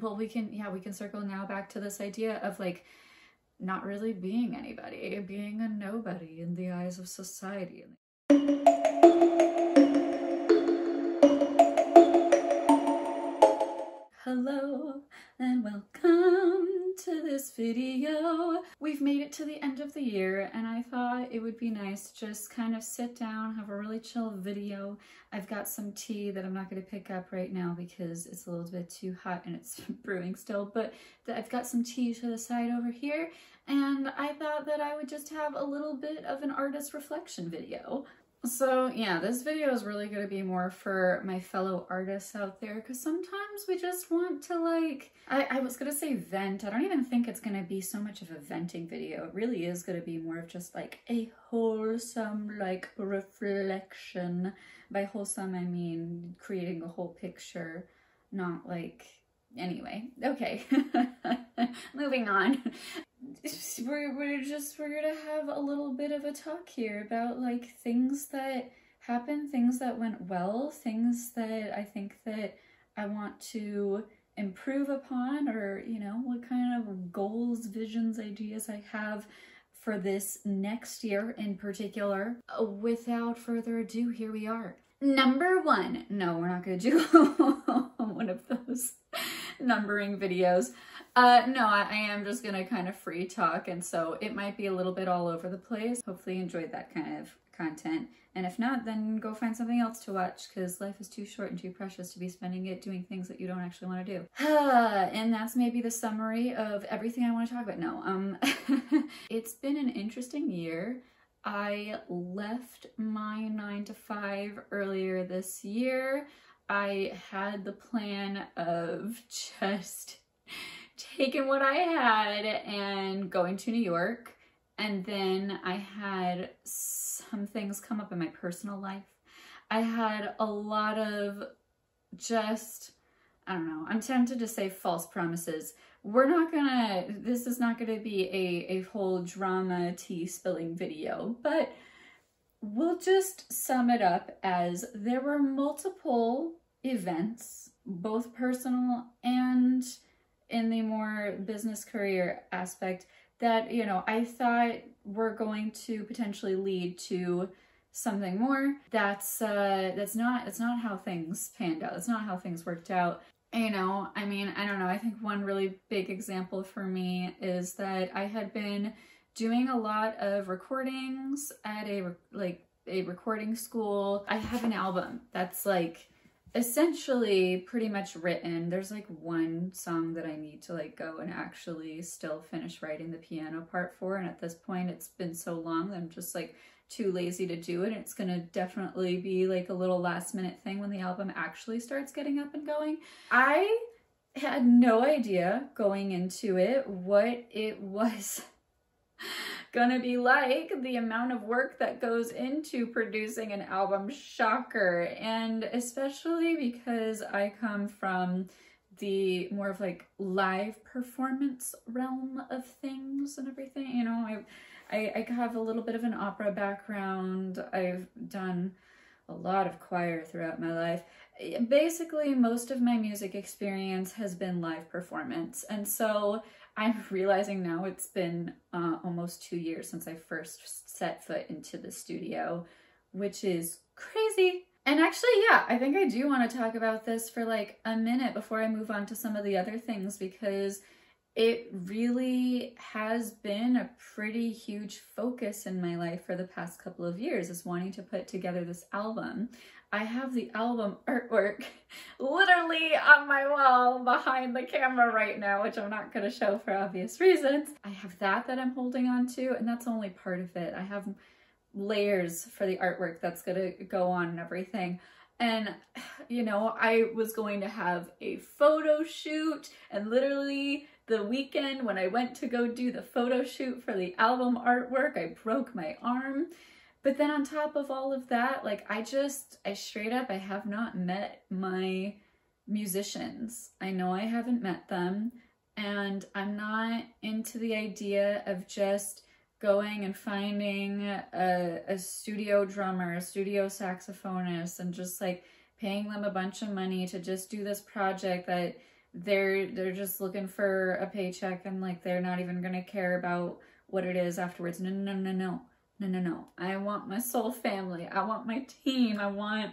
well, we can circle now back to this idea of like not really being anybody, being a nobody in the eyes of society. Hello and welcome to this video. We've made it to the end of the year and I thought it would be nice to just kind of sit down, have a really chill video. I've got some tea that I'm not going to pick up right now because it's a little bit too hot and it's brewing still, but I've got some tea to the side over here and I thought that I would just have a little bit of an artist reflection video. So yeah, this video is really going to be more for my fellow artists out there because sometimes we just want to like, I was going to say vent. I don't even think it's going to be so much of a venting video. It really is going to be more of just like a wholesome like reflection. By wholesome, I mean creating a whole picture, not like, anyway, okay, moving on. We're gonna have a little bit of a talk here about like things that happened, things that went well, things that I think that I want to improve upon, or you know, what kind of goals, visions, ideas I have for this next year in particular. Without further ado, here we are. Number one. No, we're not gonna do one of those numbering videos. No, I am just gonna kind of free talk, and so it might be a little bit all over the place. Hopefully you enjoyed that kind of content, and if not, then go find something else to watch because life is too short and too precious to be spending it doing things that you don't actually want to do. And that's maybe the summary of everything I want to talk about. No, it's been an interesting year. I left my 9-to-5 earlier this year. I had the plan of just taking what I had and going to New York. And then I had some things come up in my personal life. I had a lot of just, I don't know, I'm tempted to say false promises. This is not gonna be a whole drama tea spilling video, but we'll just sum it up as there were multiple events, both personal and in the more business career aspect, that, you know, I thought were going to potentially lead to something more. That's not how things panned out. That's not how things worked out. You know, I mean, I don't know. I think one really big example for me is that I had been doing a lot of recordings at a recording school. I have an album that's like essentially pretty much written. There's like one song that I need to like go and actually still finish writing the piano part for, and at this point it's been so long that I'm just like too lazy to do it. It's gonna definitely be like a little last minute thing when the album actually starts getting up and going. I had no idea going into it what it was gonna be like, the amount of work that goes into producing an album. Shocker. And especially because I come from the more of like live performance realm of things and everything, you know, I have a little bit of an opera background. I've done a lot of choir throughout my life. Basically, most of my music experience has been live performance. And so I'm realizing now it's been almost 2 years since I first set foot into the studio, which is crazy. And actually, yeah, I think I do want to talk about this for like a minute before I move on to some of the other things, because it really has been a pretty huge focus in my life for the past couple of years, is wanting to put together this album. I have the album artwork literally on my wall behind the camera right now, which I'm not going to show for obvious reasons. I have that I'm holding on to, and that's only part of it. I have layers for the artwork that's going to go on and everything. And, you know, I was going to have a photo shoot, and literally the weekend when I went to go do the photo shoot for the album artwork, I broke my arm. But then on top of all of that, like I straight up, I have not met my musicians. I know I haven't met them, and I'm not into the idea of just going and finding a studio drummer, a studio saxophonist, and just like paying them a bunch of money to just do this project that they're just looking for a paycheck, and like they're not even gonna care about what it is afterwards. No, no, no, no, no, no, no. I want my soul family. I want my team. I want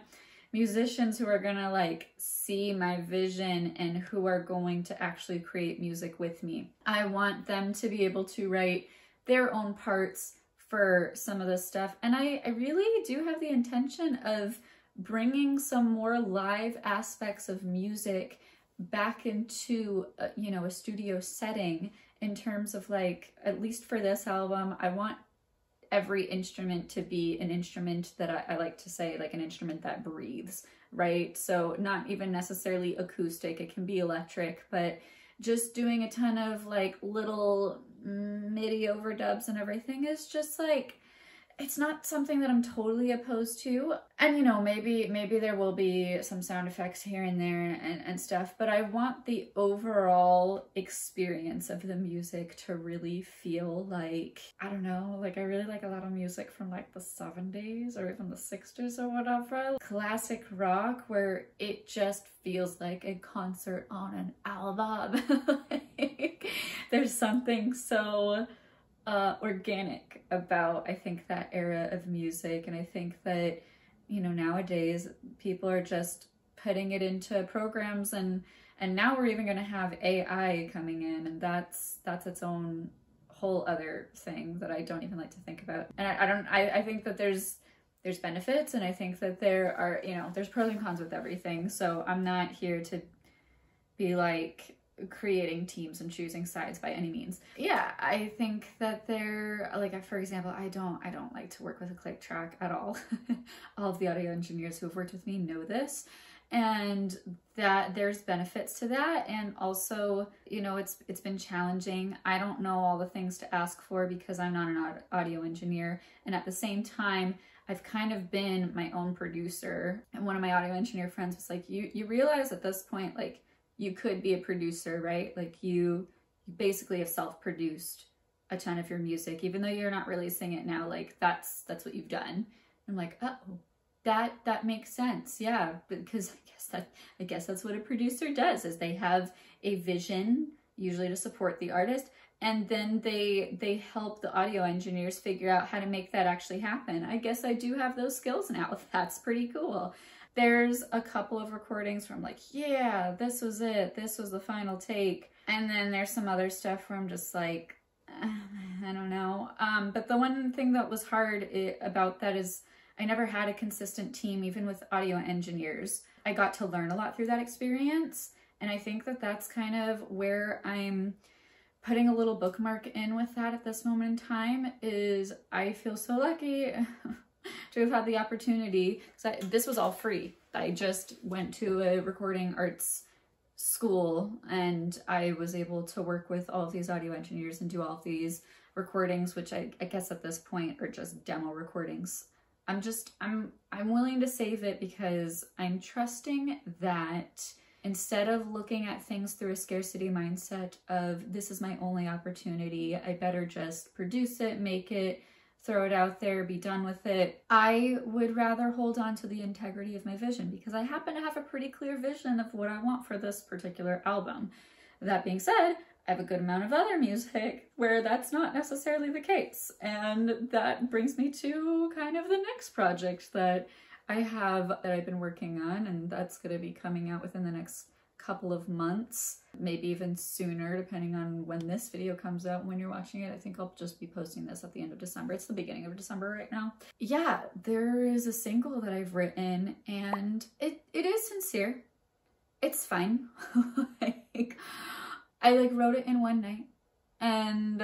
musicians who are gonna like see my vision and who are going to actually create music with me. I want them to be able to write their own parts for some of this stuff. And I really do have the intention of bringing some more live aspects of music back into, you know, a studio setting, in terms of like, at least for this album, I want every instrument to be an instrument that I like to say, like an instrument that breathes, right? So not even necessarily acoustic, it can be electric, but just doing a ton of like little MIDI overdubs and everything is just like, it's not something that I'm totally opposed to. And you know, maybe there will be some sound effects here and there and stuff, but I want the overall experience of the music to really feel like, I don't know, like I really like a lot of music from like the 70s or even the 60s or whatever. Classic rock where it just feels like a concert on an album. Like, there's something so organic about, I think, that era of music. And I think that, you know, nowadays people are just putting it into programs, and now we're even going to have AI coming in, and that's its own whole other thing that I don't even like to think about. And I think that there's benefits, and I think that there are, you know, there's pros and cons with everything. So I'm not here to be like creating teams and choosing sides by any means. Yeah, I think that they're like, for example, I don't like to work with a click track at all. All of the audio engineers who have worked with me know this, and that there's benefits to that. And also, you know, it's been challenging. I don't know all the things to ask for because I'm not an audio engineer, and at the same time I've kind of been my own producer. And one of my audio engineer friends was like, you realize at this point, like, you could be a producer, right? Like you basically have self-produced a ton of your music, even though you're not releasing it now. Like that's what you've done. I'm like, oh, that makes sense. Yeah, because I guess that's what a producer does, is they have a vision, usually to support the artist, and then they help the audio engineers figure out how to make that actually happen. I guess I do have those skills now. That's pretty cool. There's a couple of recordings where I'm like, yeah, this was it. This was the final take. And then there's some other stuff where I'm just like, I don't know. But the one thing that was hard about that is I never had a consistent team, even with audio engineers. I got to learn a lot through that experience. And I think that that's kind of where I'm putting a little bookmark in with that at this moment in time. Is I feel so lucky to have had the opportunity, because this was all free. I just went to a recording arts school, and I was able to work with all of these audio engineers and do all of these recordings, which I guess at this point are just demo recordings. I'm willing to save it because I'm trusting that instead of looking at things through a scarcity mindset of this is my only opportunity, I better just produce it, make it, throw it out there, be done with it. I would rather hold on to the integrity of my vision, because I happen to have a pretty clear vision of what I want for this particular album. That being said, I have a good amount of other music where that's not necessarily the case. And that brings me to kind of the next project that I have that I've been working on, and that's going to be coming out within the next couple of months, maybe even sooner, depending on when this video comes out, when you're watching it. I think I'll just be posting this at the end of December. It's the beginning of December right now. Yeah, there is a single that I've written, and it is sincere. It's fine. I wrote it in one night, and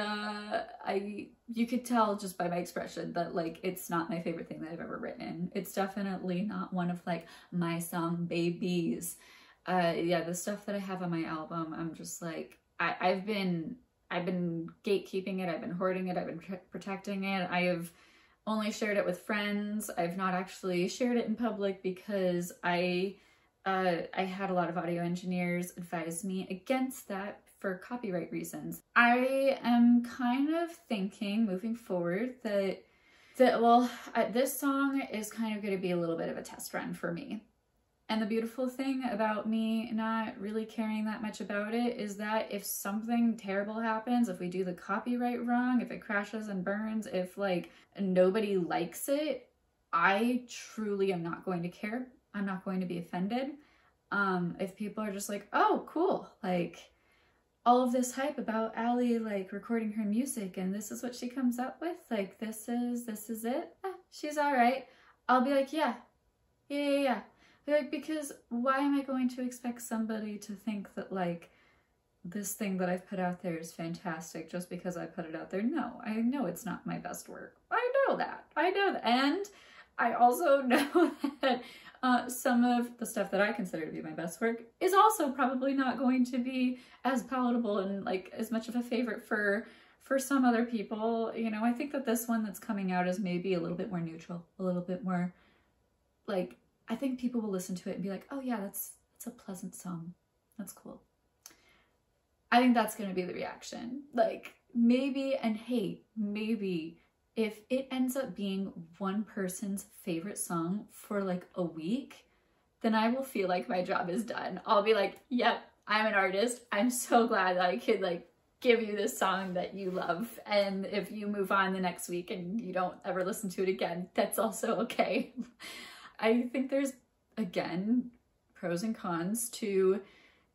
you could tell just by my expression that like it's not my favorite thing that I've ever written. It's definitely not one of like my song babies. Yeah, the stuff that I have on my album, I'm just like, I've been gatekeeping it, I've been hoarding it, I've been protecting it. I have only shared it with friends. I've not actually shared it in public because I had a lot of audio engineers advise me against that for copyright reasons. I am kind of thinking moving forward that well, this song is kind of going to be a little bit of a test run for me. And the beautiful thing about me not really caring that much about it is that if something terrible happens, if we do the copyright wrong, if it crashes and burns, if like nobody likes it, I truly am not going to care. I'm not going to be offended. If people are just like, oh, cool, like all of this hype about Allie like recording her music and this is what she comes up with, like this is it, she's all right. I'll be like, yeah. Like, because why am I going to expect somebody to think that like this thing that I've put out there is fantastic just because I put it out there? No, I know it's not my best work. I know that. And I also know that some of the stuff that I consider to be my best work is also probably not going to be as palatable and like as much of a favorite for some other people. You know, I think that this one that's coming out is maybe a little bit more neutral, a little bit more like, I think people will listen to it and be like, oh yeah, that's a pleasant song. That's cool. I think that's going to be the reaction. Like maybe, and hey, maybe if it ends up being one person's favorite song for like a week, then I will feel like my job is done. I'll be like, yep, I'm an artist. I'm so glad that I could like give you this song that you love. And if you move on the next week and you don't ever listen to it again, that's also okay. I think there's, again, pros and cons to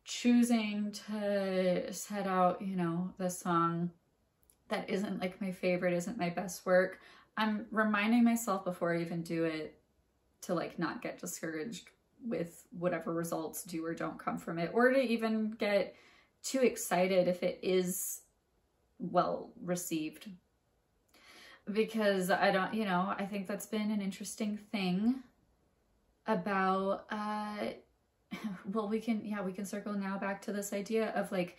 choosing to set out, you know, the song that isn't like my favorite, isn't my best work. I'm reminding myself before I even do it to like not get discouraged with whatever results do or don't come from it, or to even get too excited if it is well received. Because I don't, you know, I think that's been an interesting thing about, well, we can circle now back to this idea of like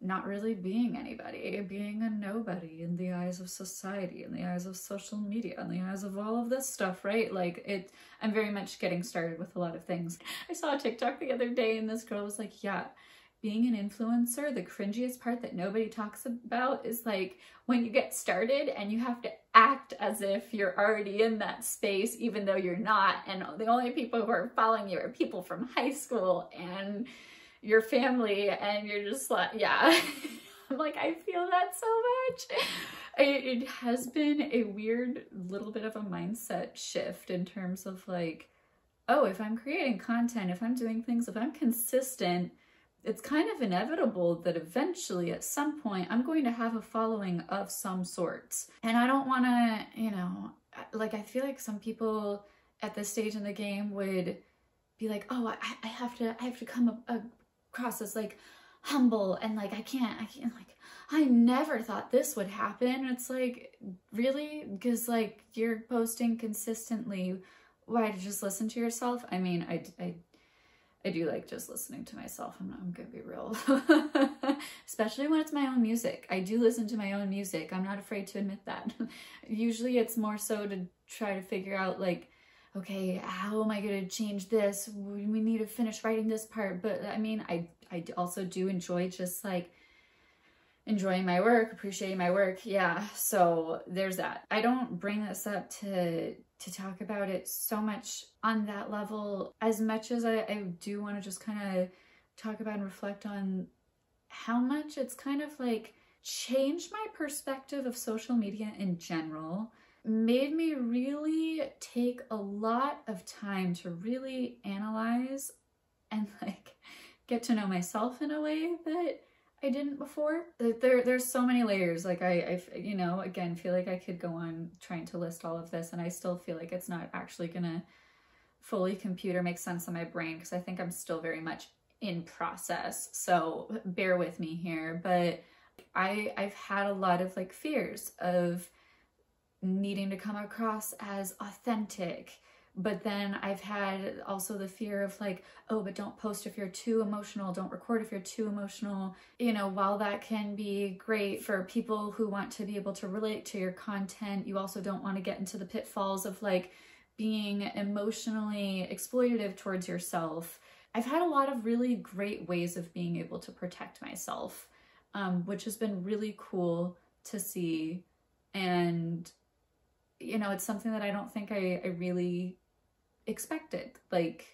not really being anybody, being a nobody in the eyes of society, in the eyes of social media, in the eyes of all of this stuff, right? Like I'm very much getting started with a lot of things. I saw a TikTok the other day and this girl was like, yeah, being an influencer, the cringiest part that nobody talks about is like when you get started and you have to act as if you're already in that space, even though you're not. And the only people who are following you are people from high school and your family. And you're just like, yeah, I'm like, I feel that so much. It has been a weird little bit of a mindset shift in terms of like, oh, if I'm creating content, if I'm doing things, if I'm consistent, it's kind of inevitable that eventually at some point I'm going to have a following of some sorts. And I don't want to, you know, like I feel like some people at this stage in the game would be like, oh, I have to come across as like humble and like I can't like, I never thought this would happen. It's like, really? Because like you're posting consistently. Why, to just listen to yourself? I mean, I do like just listening to myself. I'm gonna be real. Especially when it's my own music. I do listen to my own music. I'm not afraid to admit that. Usually it's more so to try to figure out like, okay, how am I gonna change this? We need to finish writing this part. But I mean, I also do enjoy just like enjoying my work, appreciating my work. Yeah, so there's that. I don't bring this up to talk about it so much on that level, as much as I do want to just kind of talk about and reflect on how much it's kind of like changed my perspective of social media in general, made me really take a lot of time to really analyze and like get to know myself in a way that I didn't before. There's so many layers. Like I, you know, again, feel like I could go on trying to list all of this and I still feel like it's not actually gonna fully compute or make sense in my brain because I think I'm still very much in process. So bear with me here. But I've had a lot of like fears of needing to come across as authentic. But then I've had also the fear of like, oh, but don't post if you're too emotional, don't record if you're too emotional. You know, while that can be great for people who want to be able to relate to your content, you also don't want to get into the pitfalls of like being emotionally exploitative towards yourself. I've had a lot of really great ways of being able to protect myself, which has been really cool to see. And, you know, it's something that I don't think I really expected. Like,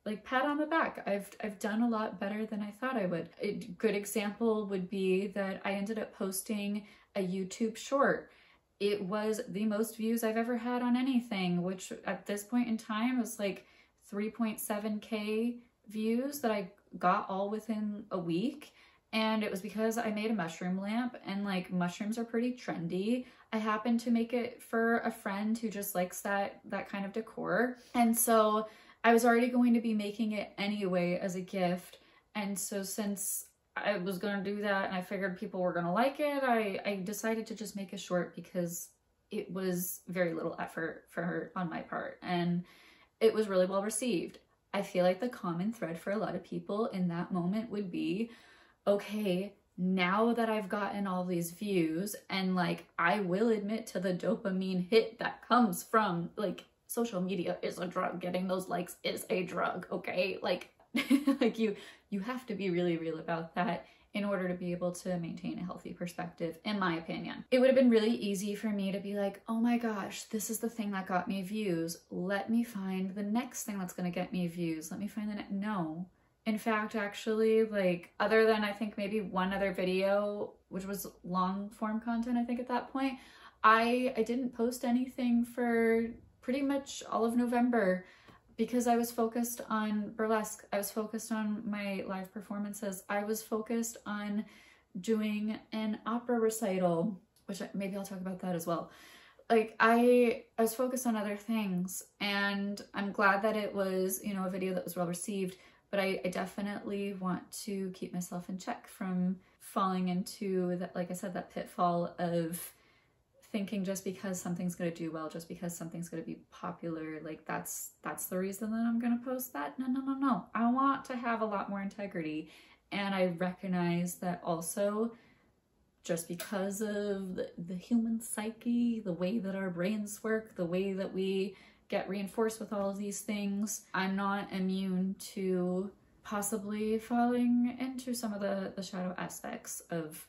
like pat on the back. I've done a lot better than I thought I would. A good example would be that I ended up posting a YouTube short. It was the most views I've ever had on anything, which at this point in time was like 3.7K views that I got all within a week. And it was because I made a mushroom lamp, and like mushrooms are pretty trendy. I happened to make it for a friend who just likes that kind of decor. And so I was already going to be making it anyway as a gift. And so since I was going to do that and I figured people were going to like it, I decided to just make a short because it was very little effort for her on my part. And it was really well received. I feel like the common thread for a lot of people in that moment would be, okay, now that I've gotten all these views, and like, I will admit to the dopamine hit that comes from like social media is a drug. Getting those likes is a drug, okay? Like, like you have to be really real about that in order to be able to maintain a healthy perspective, in my opinion. It would have been really easy for me to be like, oh my gosh, this is the thing that got me views. Let me find the next thing that's gonna get me views. Let me find the next, no. In fact, actually, like, other than I think maybe one other video, which was long form content, I think at that point, I didn't post anything for pretty much all of November because I was focused on burlesque. I was focused on my live performances. I was focused on doing an opera recital, which maybe I'll talk about that as well. Like, I was focused on other things, and I'm glad that it was, you know, a video that was well received. But I definitely want to keep myself in check from falling into that, like I said, that pitfall of thinking just because something's going to do well, just because something's going to be popular, like that's the reason that I'm going to post that. No. I want to have a lot more integrity. And I recognize that also just because of the human psyche, the way that our brains work, the way that we get reinforced with all of these things, I'm not immune to possibly falling into some of the shadow aspects of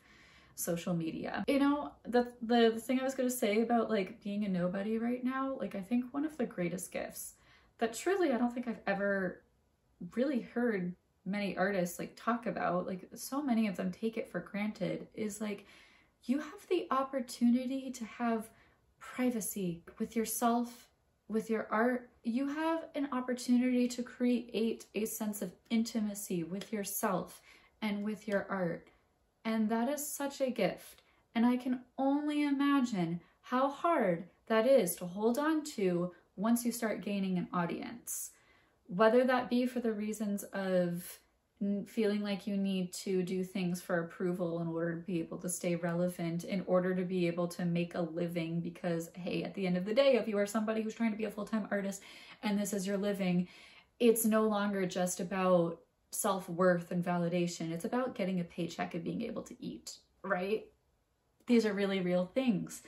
social media. You know, the thing I was going to say about like being a nobody right now, like I think one of the greatest gifts that truly I don't think I've ever really heard many artists like talk about, like so many of them take it for granted, is like you have the opportunity to have privacy with yourself, with your art. You have an opportunity to create a sense of intimacy with yourself and with your art. And that is such a gift. And I can only imagine how hard that is to hold on to once you start gaining an audience. Whether that be for the reasons of feeling like you need to do things for approval in order to be able to stay relevant, in order to be able to make a living, because hey, at the end of the day, if you are somebody who's trying to be a full-time artist and this is your living, it's no longer just about self-worth and validation. It's about getting a paycheck and being able to eat, right? These are really real things.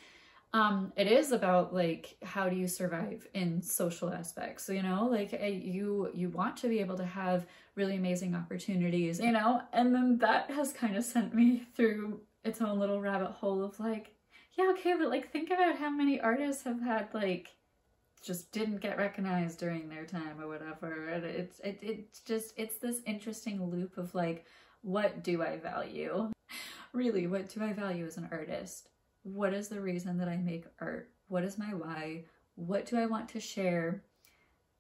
It is about like, how do you survive in social aspects, you know, like you want to be able to have really amazing opportunities, you know, and then that has kind of sent me through its own little rabbit hole of like, yeah, okay, but like think about how many artists have had like just didn't get recognized during their time or whatever. And it's this interesting loop of like, what do I value? Really, what do I value as an artist? What is the reason that I make art? What is my why? What do I want to share?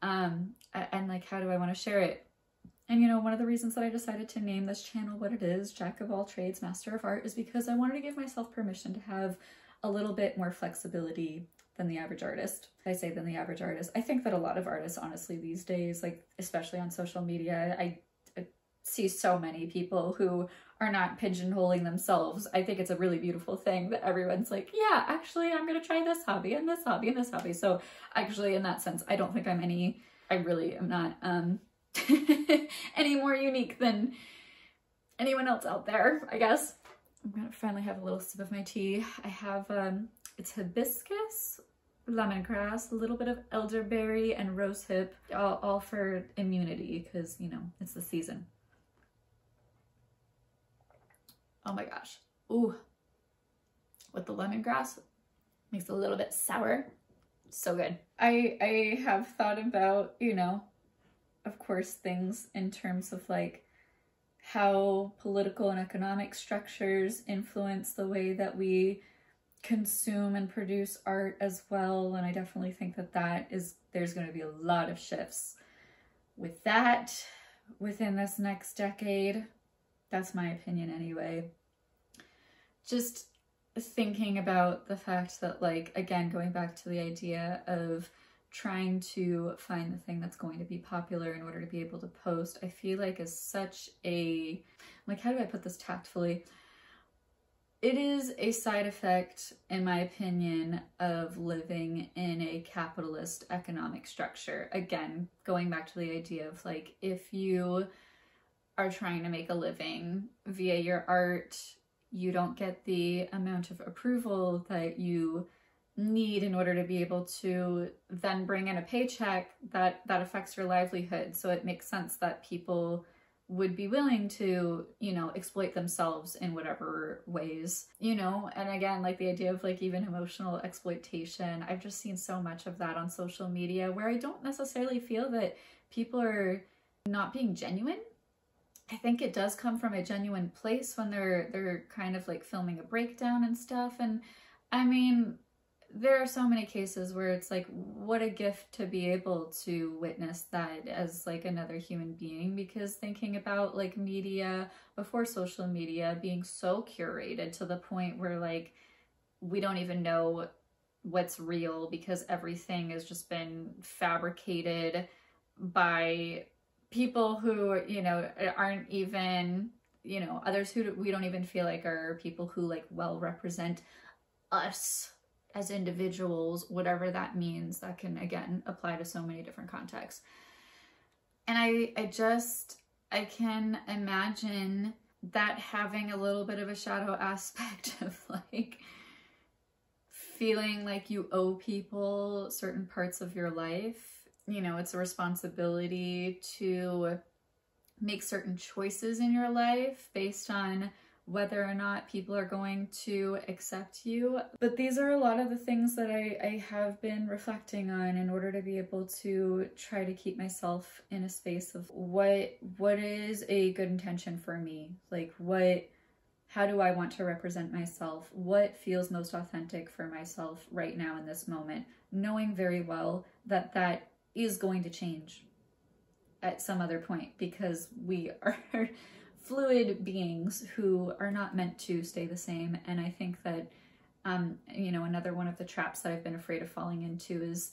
And like, how do I want to share it? And you know, one of the reasons that I decided to name this channel what it is, Jack of all trades, master of art, is because I wanted to give myself permission to have a little bit more flexibility than the average artist. I say than the average artist. I think that a lot of artists, honestly, these days, like especially on social media, I see so many people who are not pigeonholing themselves. I think it's a really beautiful thing that everyone's like, yeah, actually, I'm gonna try this hobby and this hobby and this hobby. So actually, in that sense, I don't think I really am not any more unique than anyone else out there, I guess. I'm gonna finally have a little sip of my tea. I have, it's hibiscus, lemongrass, a little bit of elderberry, and rosehip, all for immunity, because, you know, it's the season. Oh my gosh. Ooh. With the lemongrass, makes it a little bit sour. So good. I have thought about, you know, of course, things in terms of like how political and economic structures influence the way that we consume and produce art as well. And I definitely think that there's going to be a lot of shifts with that within this next decade. That's my opinion anyway. Just thinking about the fact that, like, again, going back to the idea of trying to find the thing that's going to be popular in order to be able to post, I feel like is such a, like, how do I put this tactfully? It is a side effect, in my opinion, of living in a capitalist economic structure. Again, going back to the idea of, like, if you are trying to make a living via your art, you don't get the amount of approval that you need in order to be able to then bring in a paycheck that affects your livelihood. So it makes sense that people would be willing to, you know, exploit themselves in whatever ways, you know. And again, like the idea of like even emotional exploitation, I've just seen so much of that on social media where I don't necessarily feel that people are not being genuine. I think it does come from a genuine place when they're kind of like filming a breakdown and stuff. And I mean, there are so many cases where it's like, what a gift to be able to witness that as like another human being, because thinking about like media before social media being so curated to the point where like we don't even know what's real because everything has just been fabricated by people who, you know, aren't even, you know, others who we don't even feel like are people who like well represent us as individuals, whatever that means. That can, again, apply to so many different contexts. And I can imagine that having a little bit of a shadow aspect of like feeling like you owe people certain parts of your life. You know, it's a responsibility to make certain choices in your life based on whether or not people are going to accept you. But these are a lot of the things that I have been reflecting on in order to be able to try to keep myself in a space of what is a good intention for me? Like how do I want to represent myself? What feels most authentic for myself right now in this moment? Knowing very well that that is going to change at some other point because we are fluid beings who are not meant to stay the same. And I think that, you know, another one of the traps that I've been afraid of falling into is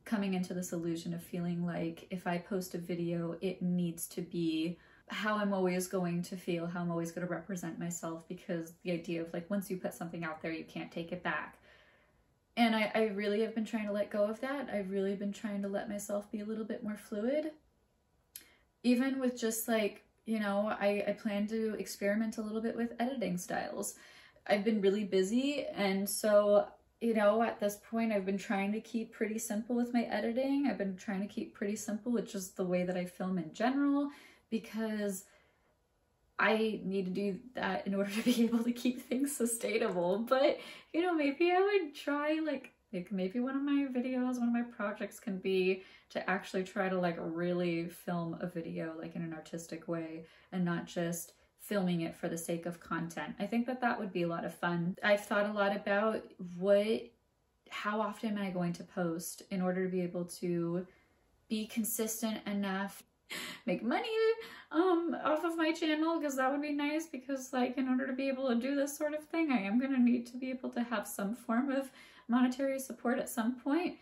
coming into this illusion of feeling like if I post a video, it needs to be how I'm always going to feel, how I'm always going to represent myself, because the idea of like, once you put something out there, you can't take it back. And I really have been trying to let go of that. I've really been trying to let myself be a little bit more fluid. Even with just like, you know, I plan to experiment a little bit with editing styles. I've been really busy, and so, you know, at this point I've been trying to keep pretty simple with my editing. I've been trying to keep pretty simple with just the way that I film in general, because I need to do that in order to be able to keep things sustainable. But, you know, maybe I would try like maybe one of my videos, one of my projects can be to actually try to like really film a video like in an artistic way and not just filming it for the sake of content. I think that that would be a lot of fun. I've thought a lot about how often am I going to post in order to be able to be consistent enough, make money off of my channel, because that would be nice, because like in order to be able to do this sort of thing, I am going to need to be able to have some form of monetary support at some point.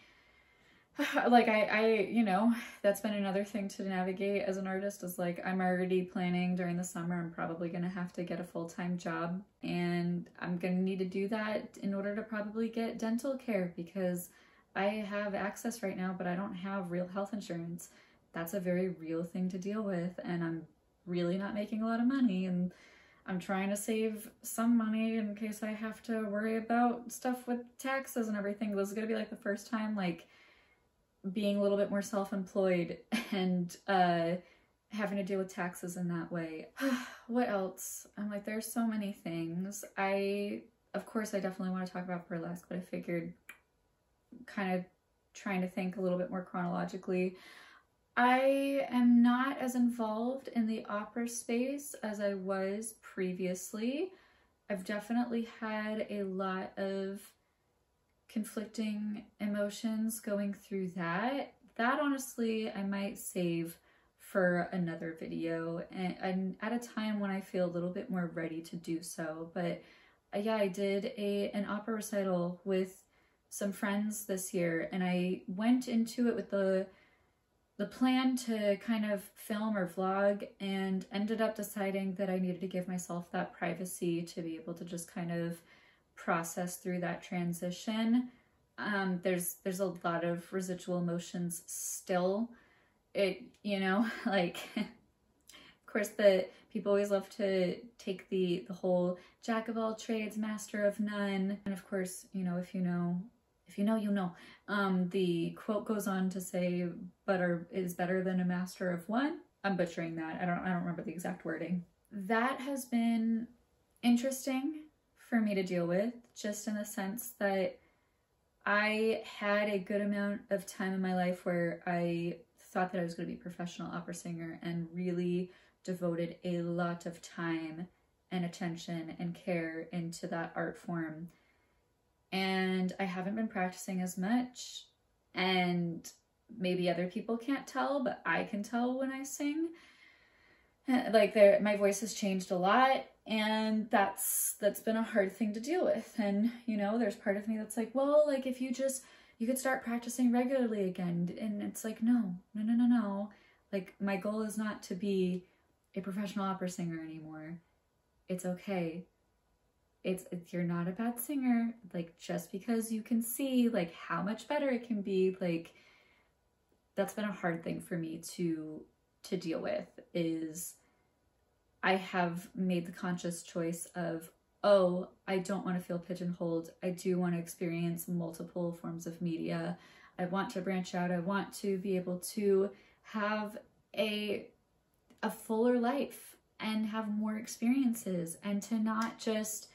Like I you know, that's been another thing to navigate as an artist, is like I'm already planning during the summer I'm probably gonna have to get a full-time job, and I'm gonna need to do that in order to probably get dental care, because I have access right now but I don't have real health insurance. That's a very real thing to deal with, and I'm really not making a lot of money, and I'm trying to save some money in case I have to worry about stuff with taxes and everything. This is gonna be like the first time like being a little bit more self-employed and having to deal with taxes in that way. What else? I'm like, there's so many things. Of course, I definitely want to talk about burlesque, but I figured kind of trying to think a little bit more chronologically. I am not as involved in the opera space as I was previously. I've definitely had a lot of conflicting emotions going through that. That honestly, I might save for another video and at a time when I feel a little bit more ready to do so. But yeah, I did an opera recital with some friends this year, and I went into it with the plan to kind of film or vlog, and ended up deciding that I needed to give myself that privacy to be able to just kind of process through that transition. There's a lot of residual emotions still. You know, like, of course, the people always love to take the whole jack of all trades, master of none. And of course, you know, if you know, you know. The quote goes on to say, butter is better than a master of one. I'm butchering that. I don't remember the exact wording. That has been interesting for me to deal with, just in the sense that I had a good amount of time in my life where I thought that I was going to be a professional opera singer and really devoted a lot of time and attention and care into that art form. And I haven't been practicing as much, and maybe other people can't tell, but I can tell when I sing. Like, my voice has changed a lot, and that's been a hard thing to deal with. And, you know, there's part of me that's like, well, like, if you could start practicing regularly again. And it's like, no. Like, my goal is not to be a professional opera singer anymore. It's okay. You're not a bad singer. Like, just because you can see like how much better it can be, like, that's been a hard thing for me to deal with. Is I have made the conscious choice of, oh, I don't want to feel pigeonholed. I do want to experience multiple forms of media. I want to branch out. I want to be able to have a fuller life and have more experiences, and to not just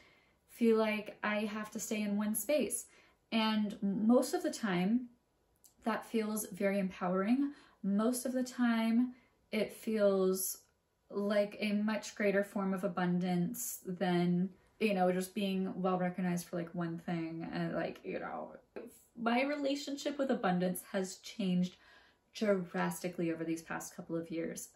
feel like I have to stay in one space. And most of the time that feels very empowering. Most of the time it feels like a much greater form of abundance than, you know, just being well recognized for like one thing. And like, you know, my relationship with abundance has changed drastically over these past couple of years.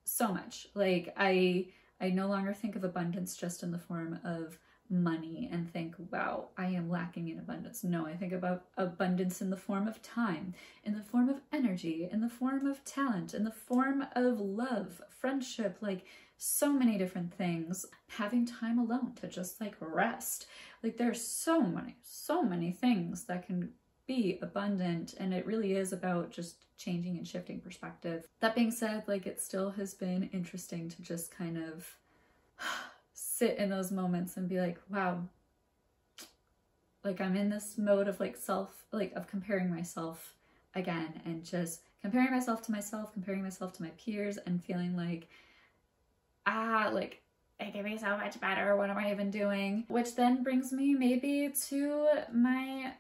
So much. Like, I no longer think of abundance just in the form of money and think, wow, I am lacking in abundance. No, I think about abundance in the form of time, in the form of energy, in the form of talent, in the form of love, friendship, like so many different things. Having time alone to just like rest. Like, there's so many things that can be abundant, and it really is about just changing and shifting perspective. That being said, like, it still has been interesting to just kind of sit in those moments and be like, wow, like, I'm in this mode of like of comparing myself again, and just comparing myself, comparing myself to my peers, and feeling like, like, I can be so much better. What am I even doing? Which then brings me maybe to my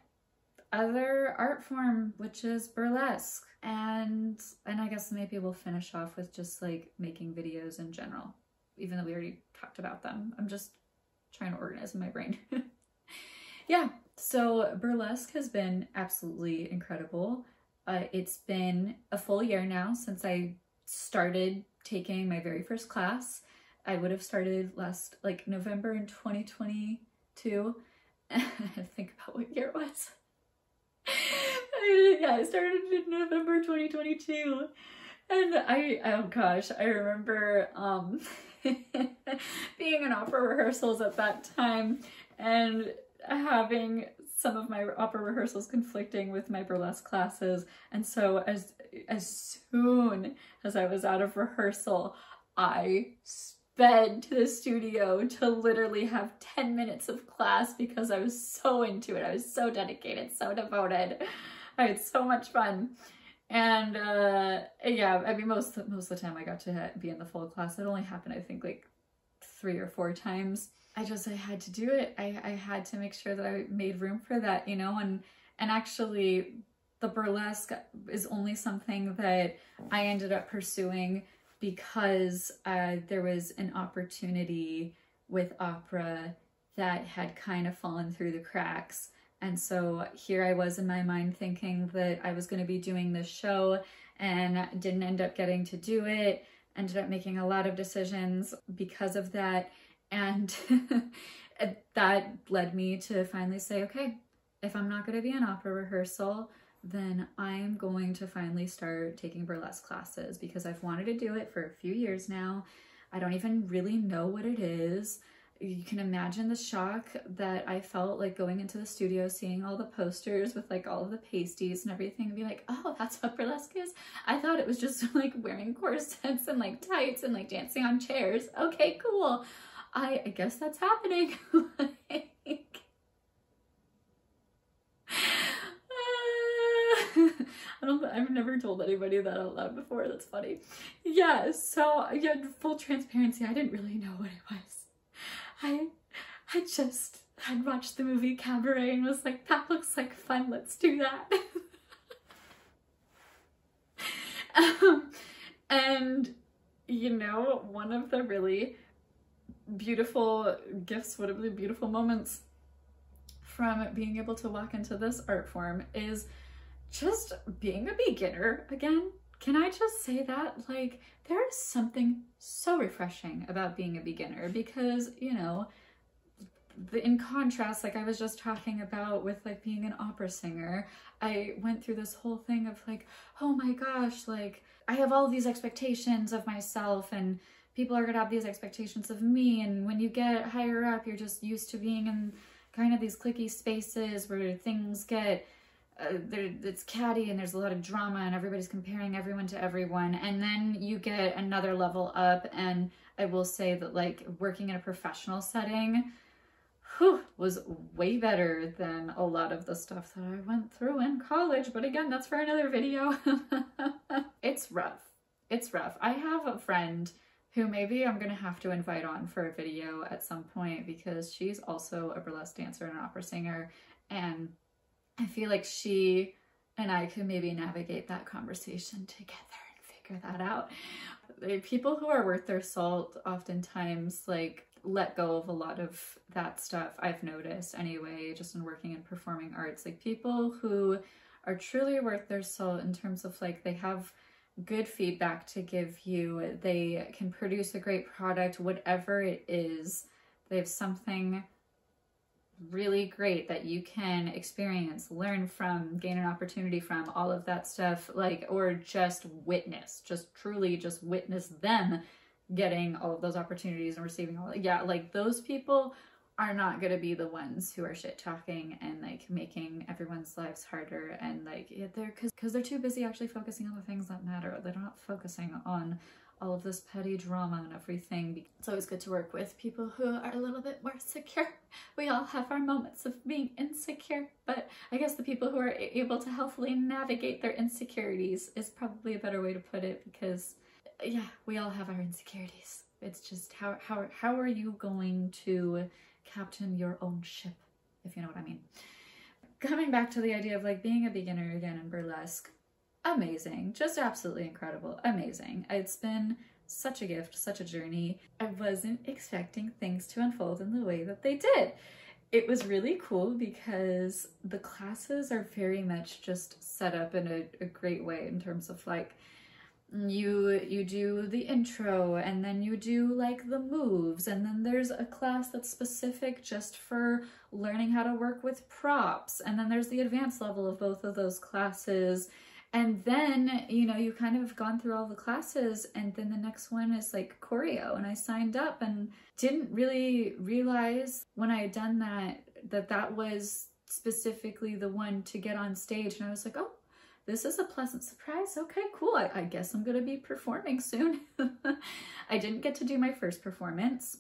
other art form, which is burlesque. And I guess maybe we'll finish off with just like making videos in general, even though we already talked about them. I'm just trying to organize in my brain. Yeah, so burlesque has been absolutely incredible. It's been a full year now since I started taking my very first class. I would have started last, like, November in 2022. I had to think about what year it was. Yeah, I started in November 2022. And oh gosh, I remember being in opera rehearsals at that time and having some of my opera rehearsals conflicting with my burlesque classes. And so as soon as I was out of rehearsal, I sped to the studio to literally have 10 minutes of class because I was so into it. I was so dedicated, so devoted. I had so much fun. And yeah, I mean, most of the time I got to be in the full class. It only happened, I think, like 3 or 4 times. I had to do it. I had to make sure that I made room for that, you know, and actually the burlesque is only something that I ended up pursuing because there was an opportunity with opera that had kind of fallen through the cracks. And so here I was in my mind thinking that I was going to be doing this show and didn't end up getting to do it. Ended up making a lot of decisions because of that. And that led me to finally say, okay, if I'm not going to be in opera rehearsal, then I'm going to finally start taking burlesque classes because I've wanted to do it for a few years now. I don't even really know what it is. You can imagine the shock that I felt like going into the studio, seeing all the posters with like all of the pasties and everything, and be like, oh, that's what burlesque is? I thought it was just like wearing corsets and like tights and like dancing on chairs. Okay, cool. I guess that's happening. I've never told anybody that out loud before. That's funny. Yeah, so yeah, full transparency, I didn't really know what it was. I just had watched the movie Cabaret and was like, that looks like fun, let's do that. And you know, one of the really beautiful gifts, one of the beautiful moments from being able to walk into this art form is just being a beginner again. Can I just say that? Like, there is something so refreshing about being a beginner because, you know, in contrast, like I was just talking about with like being an opera singer, I went through this whole thing of like, oh my gosh, like I have all these expectations of myself and people are gonna have these expectations of me. And when you get higher up, you're just used to being in kind of these cliquey spaces where things get it's catty and there's a lot of drama and everybody's comparing everyone to everyone. And then you get another level up, and I will say that like working in a professional setting was way better than a lot of the stuff that I went through in college. But again, that's for another video. It's rough. It's rough. I have a friend who maybe I'm gonna have to invite on for a video at some point because she's also a burlesque dancer and an opera singer, and I feel like she and I could maybe navigate that conversation together and figure that out. People who are worth their salt oftentimes like let go of a lot of that stuff, I've noticed anyway, just in working in performing arts. Like people who are truly worth their salt in terms of like they have good feedback to give you, they can produce a great product, whatever it is, they have something really great that you can experience, learn from, gain an opportunity from, all of that stuff, like, or just witness, just truly just witness them getting all of those opportunities and receiving all, yeah, like those people are not going to be the ones who are shit talking and like making everyone's lives harder, and like they're because they're too busy actually focusing on the things that matter. They're not focusing on all of this petty drama and everything. It's always good to work with people who are a little bit more secure. We all have our moments of being insecure, but I guess the people who are able to healthily navigate their insecurities is probably a better way to put it, because yeah, we all have our insecurities. It's just how are you going to captain your own ship, if you know what I mean. Coming back to the idea of like being a beginner again in burlesque, amazing, just absolutely incredible, amazing. It's been such a gift, such a journey. I wasn't expecting things to unfold in the way that they did. It was really cool because the classes are very much just set up in a great way in terms of like, you do the intro and then you do like the moves, and then there's a class that's specific just for learning how to work with props, and then there's the advanced level of both of those classes. And then, you know, you kind of have gone through all the classes, and then the next one is like choreo. And I signed up and didn't really realize when I had done that was specifically the one to get on stage. And I was like, oh, this is a pleasant surprise. Okay, cool. I guess I'm going to be performing soon. I didn't get to do my first performance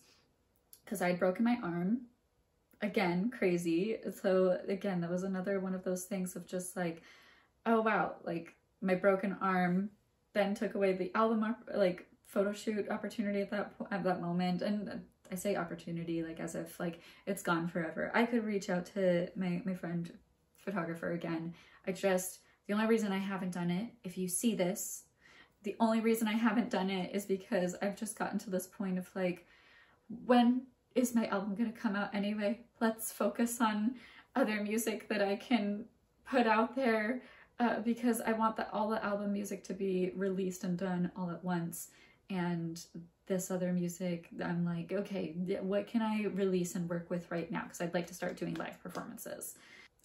because I had broken my arm. Again, crazy. So again, that was another one of those things of just like, oh wow, like my broken arm then took away the album like photo shoot opportunity at that moment. And I say opportunity like as if like it's gone forever. I could reach out to my friend photographer again. I just The only reason I haven't done it, if you see this, the only reason I haven't done it is because I've just gotten to this point of like, when is my album gonna come out anyway? Let's focus on other music that I can put out there, because I want all the album music to be released and done all at once. And this other music, I'm like, okay, what can I release and work with right now? Because I'd like to start doing live performances.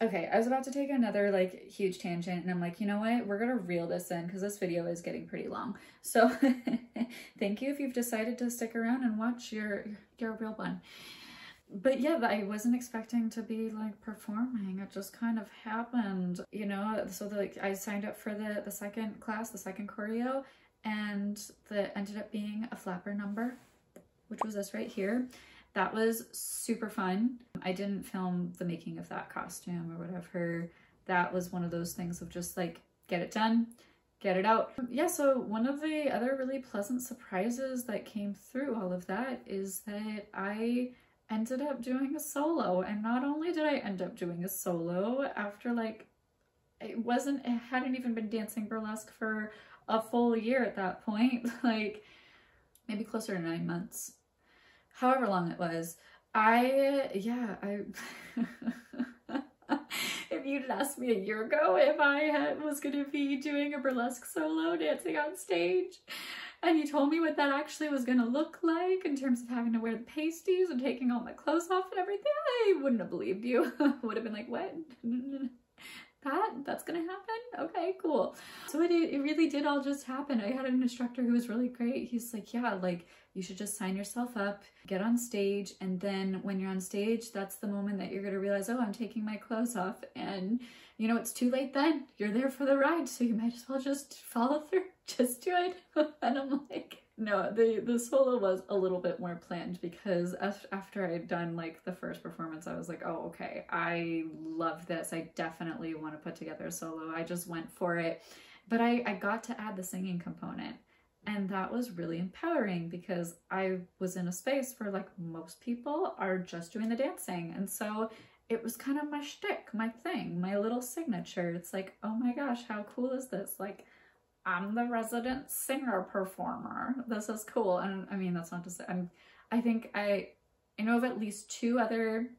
Okay, I was about to take another like huge tangent, and I'm like, you know what? We're gonna reel this in because this video is getting pretty long. So thank you if you've decided to stick around and watch your real one. But yeah, I wasn't expecting to be like performing. It just kind of happened, you know? So like I signed up for the second class, the second choreo, and that ended up being a flapper number, which was this right here. That was super fun. I didn't film the making of that costume or whatever. That was one of those things of just like, get it done, get it out. Yeah, so one of the other really pleasant surprises that came through all of that is that I ended up doing a solo. And not only did I end up doing a solo after like, it hadn't even been dancing burlesque for a full year at that point, like maybe closer to 9 months. However long it was, if you'd asked me a year ago if I was going to be doing a burlesque solo dancing on stage, and you told me what that actually was going to look like in terms of having to wear the pasties and taking all my clothes off and everything, I wouldn't have believed you. I would have been like, what? That's gonna happen? Okay, cool. So it really did all just happen. I had an instructor who was really great. He's like, yeah, like you should just sign yourself up, get on stage, and then when you're on stage, that's the moment that you're gonna realize, oh, I'm taking my clothes off, and you know, it's too late then. You're there for the ride, so you might as well just follow through. Just do it. And I'm like, no, the solo was a little bit more planned, because after I had done like the first performance, I was like, oh, okay, I love this. I definitely want to put together a solo. I just went for it. But I got to add the singing component, and that was really empowering, because I was in a space where like most people are just doing the dancing. And so it was kind of my shtick, my thing, my little signature. It's like, oh my gosh, how cool is this? Like, I'm the resident singer performer. This is cool. And I mean, that's not to say, I think I know of at least 2 other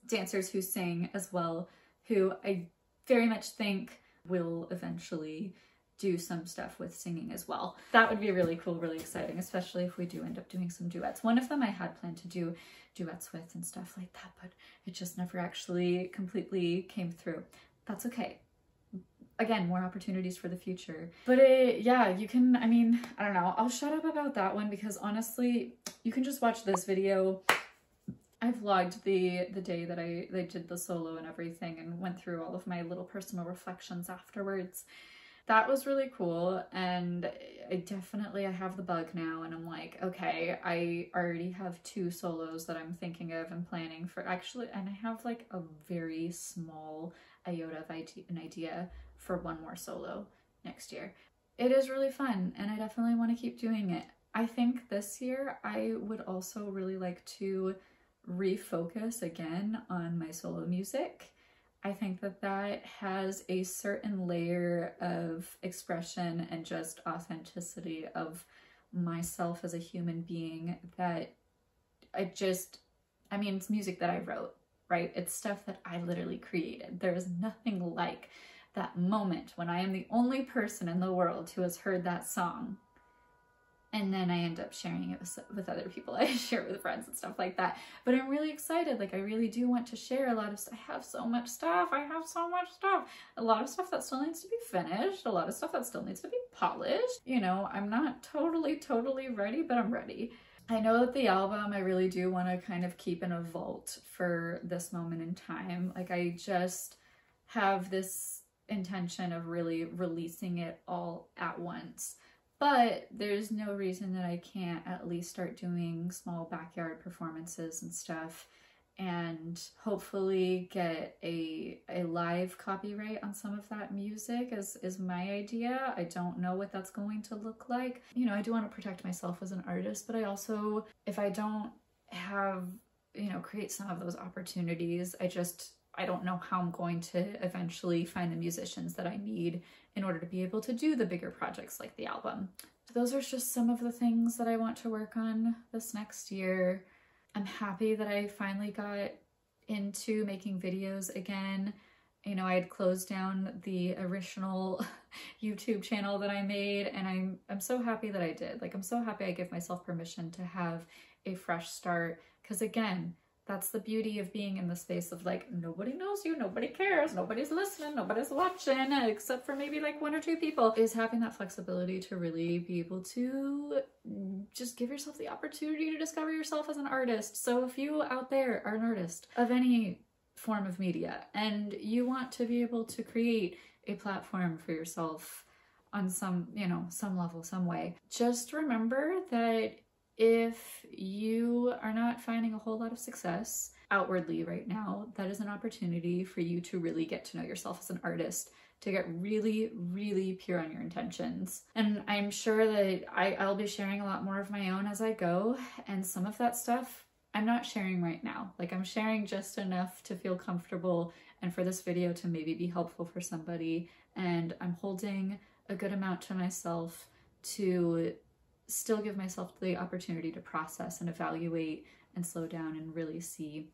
dancers who sing as well, who I very much think will eventually do some stuff with singing as well. That would be really cool, really exciting, especially if we do end up doing some duets. One of them I had planned to do duets with and stuff like that, but it just never actually completely came through. That's okay. Again, more opportunities for the future. But yeah, you can, I mean, I don't know. I'll shut up about that one, because honestly, you can just watch this video. I vlogged the day that I did the solo and everything, and went through all of my little personal reflections afterwards. That was really cool, and I have the bug now, and I'm like, okay, I already have 2 solos that I'm thinking of and planning for, actually, and I have like a very small iota of an idea for 1 more solo next year. It is really fun, and I definitely want to keep doing it. I think this year I would also really like to refocus again on my solo music. I think that has a certain layer of expression and just authenticity of myself as a human being that I mean, it's music that I wrote, right? It's stuff that I literally created. There is nothing like that moment when I am the only person in the world who has heard that song, and then I end up sharing it with other people. I share it with friends and stuff like that. But I'm really excited. Like, I really do want to share a lot of stuff. I have so much stuff. A lot of stuff that still needs to be finished. A lot of stuff that still needs to be polished. You know, I'm not totally ready, but I'm ready. I know that the album, I really do want to kind of keep in a vault for this moment in time. Like, I just have this intention of really releasing it all at once. But there's no reason that I can't at least start doing small backyard performances and stuff, and hopefully get a live copyright on some of that music is my idea. I don't know what that's going to look like. You know, I do want to protect myself as an artist, but I also, if I don't have, you know, create some of those opportunities, I don't know how I'm going to eventually find the musicians that I need in order to be able to do the bigger projects like the album. Those are just some of the things that I want to work on this next year. I'm happy that I finally got into making videos again. You know, I had closed down the original YouTube channel that I made, and I'm so happy that I did. Like, I'm so happy I give myself permission to have a fresh start, because again, that's the beauty of being in the space of like, nobody knows you, nobody cares, nobody's listening, nobody's watching, except for maybe like 1 or 2 people, is having that flexibility to really be able to just give yourself the opportunity to discover yourself as an artist. So if you out there are an artist of any form of media and you want to be able to create a platform for yourself on some, you know, some level, some way, just remember that if you are not finding a whole lot of success outwardly right now, that is an opportunity for you to really get to know yourself as an artist, to get really, really pure on your intentions. And I'm sure that I'll be sharing a lot more of my own as I go, and some of that stuff I'm not sharing right now. Like, I'm sharing just enough to feel comfortable and for this video to maybe be helpful for somebody, and I'm holding a good amount to myself to still give myself the opportunity to process and evaluate and slow down and really see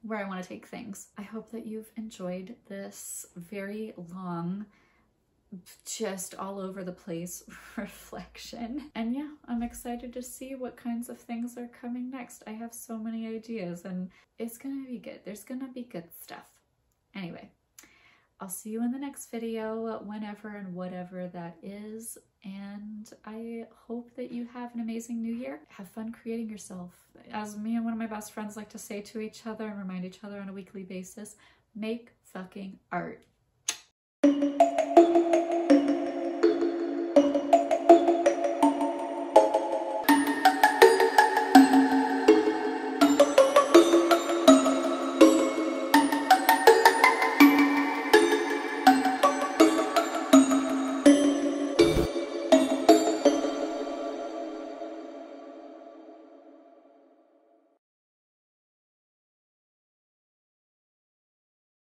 where I want to take things. I hope that you've enjoyed this very long, just all over the place reflection. And yeah, I'm excited to see what kinds of things are coming next. I have so many ideas and it's gonna be good. There's gonna be good stuff. Anyway, I'll see you in the next video, whenever and whatever that is. And I hope that you have an amazing new year. Have fun creating yourself. As me and one of my best friends like to say to each other and remind each other on a weekly basis, make fucking art.